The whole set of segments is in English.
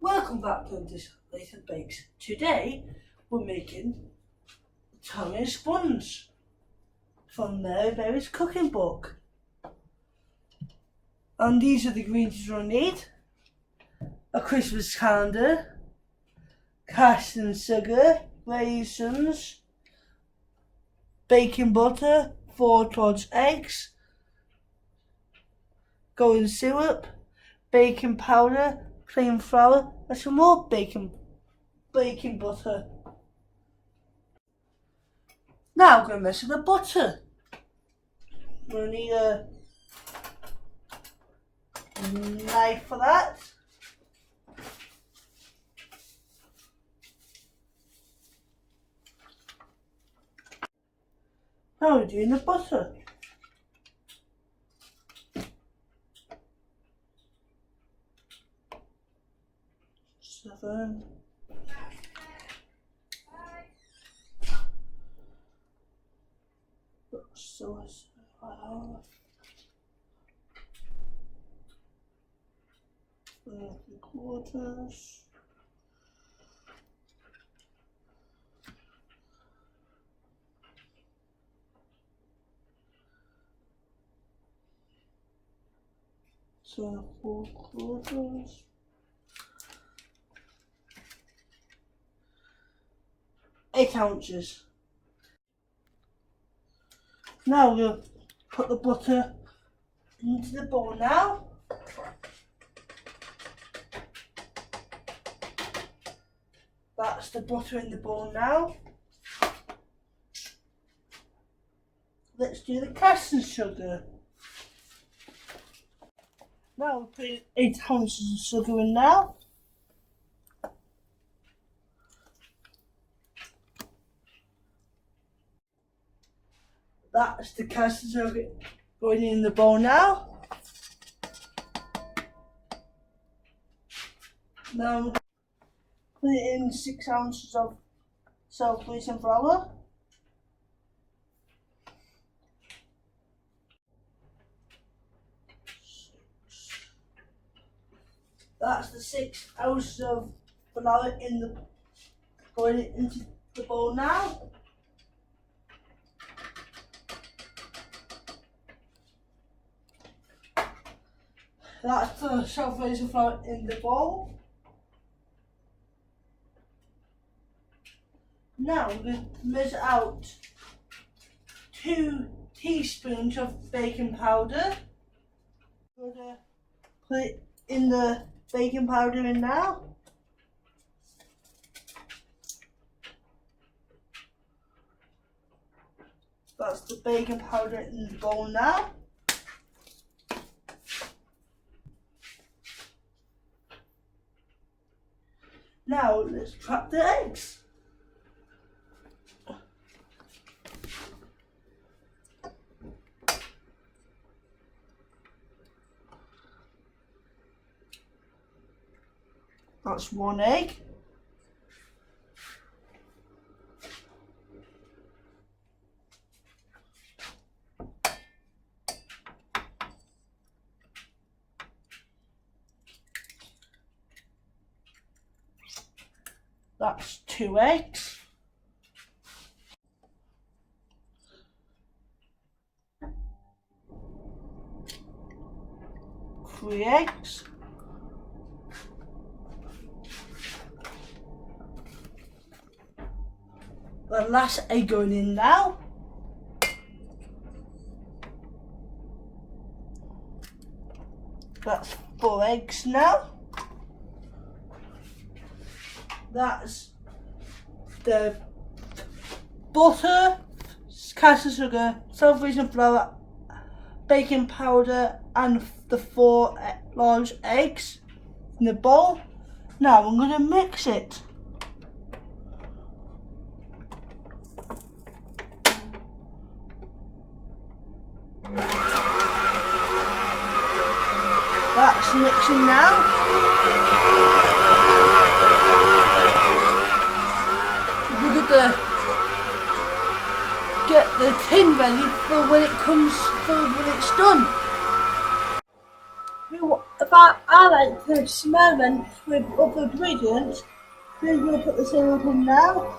Welcome back to this Layton Bakes. Today we're making tongue and sponge from Mary Berry's cooking book. And these are the ingredients you'll need: a Christmas calendar, caster sugar, raisins, baking butter, 4 large eggs, golden syrup, baking powder, plain flour, and some more baking butter. Now we're going to mix with the butter. We'll need a knife for that. Now we're doing the butter. Seven. So it's 3/4. So 4/4. 8 ounces. Now we'll put the butter into the bowl now. That's the butter in the bowl now. Let's do the caster sugar. Now we're putting 8 ounces of sugar in now. That's the caster sugar going in the bowl now. Now we're put it in 6 ounces of self-raising flour. That's the 6 ounces of flour going into the bowl now. That's the self-raising flour in the bowl. Now we're going to measure out 2 teaspoons of baking powder. We're going to put it in the baking powder in now. That's the baking powder in the bowl now. Now let's crack the eggs. That's 1 egg. That's 2 eggs. Three eggs. The last egg going in now. That's 4 eggs now. That's the butter, caster sugar, self-raising flour, baking powder, and the 4 large eggs in the bowl. Now I'm going to mix it. That's mixing now. We're going to get the tin ready for when it's done. if I like to experiment with other ingredients, then we'll put the syrup in now.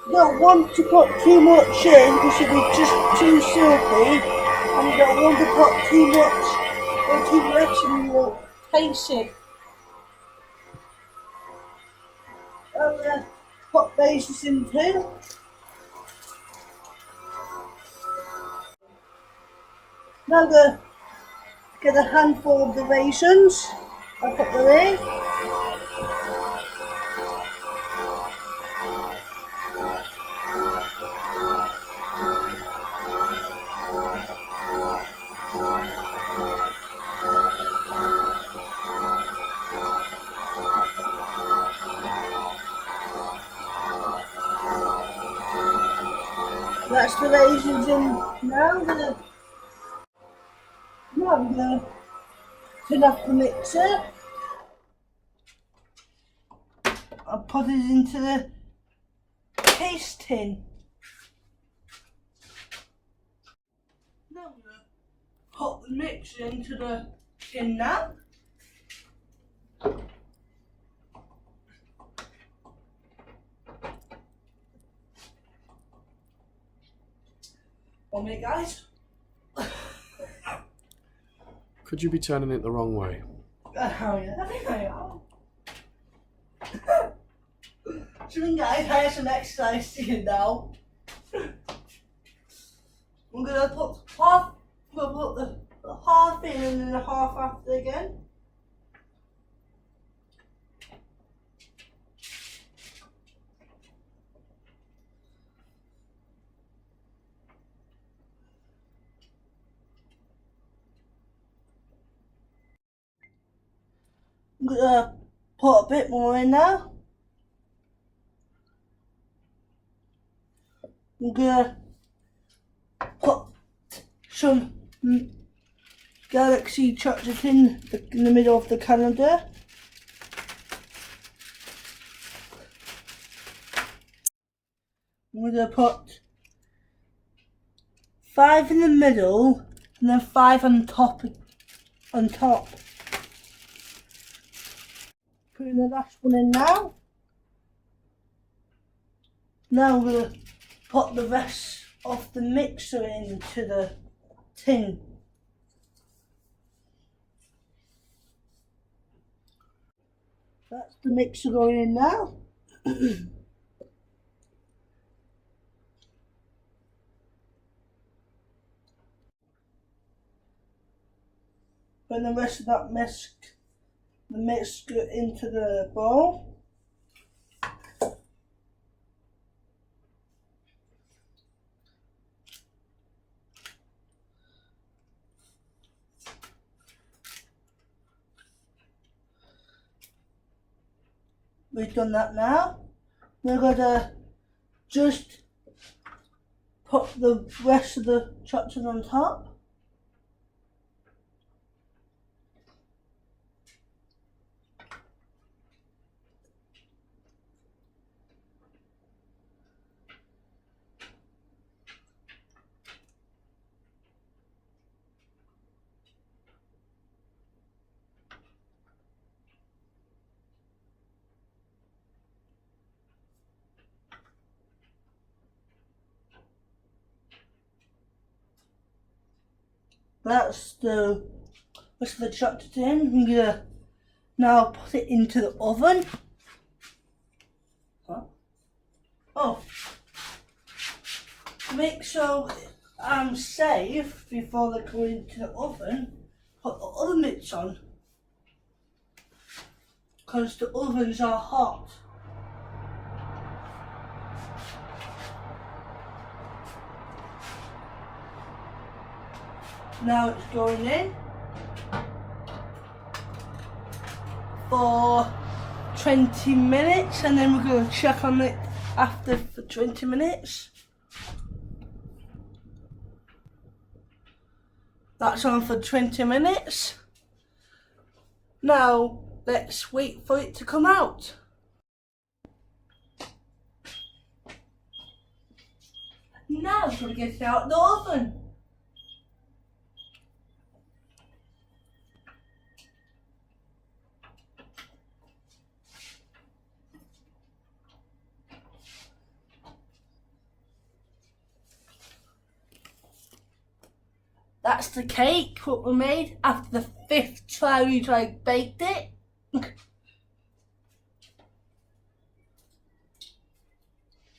You don't want to put too much in because it'll be just too syrupy, and you don't want to put too much or too less and you won't taste it. I'm going to put bases in too. Now I'm going to get a handful of the raisins. I'll put them in. That's the raisins in now. I'm going to turn off the mixer. I'll put it into the paste tin. Now I'm going to put the mixer into the tin now. One minute, guys. Could you be turning it the wrong way? Oh yeah, I think I am. So guys, I have some exercise to do now. I'm gonna put half, the half in and then the half after again. I'm gonna put a bit more in now. I'm gonna put some Galaxy chocolate in the middle of the calendar. I'm gonna put 5 in the middle and then 5 on top. Putting the last one in now. Now I'm going to put the rest of the mixer into the tin. That's the mixer going in now. Putting the rest of that mixture into the bowl. We've done that now. We're going to just put the rest of the chocolate on top. That's the rest of the chocolate in. I'm gonna now put it into the oven. Huh? Oh, to make sure I'm safe before they go into the oven, put the oven mitts on, because the ovens are hot. Now it's going in for 20 minutes and then we're going to check on it after for 20 minutes. That's on for 20 minutes. Now let's wait for it to come out. Now we're going to get it out of the oven. That's the cake what we made after the 5th try we baked it.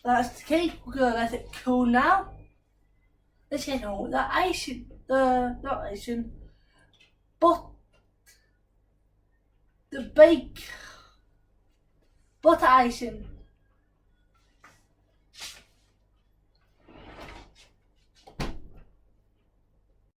That's the cake. We're gonna let it cool now. Let's get on with the icing. Not icing, but the butter icing.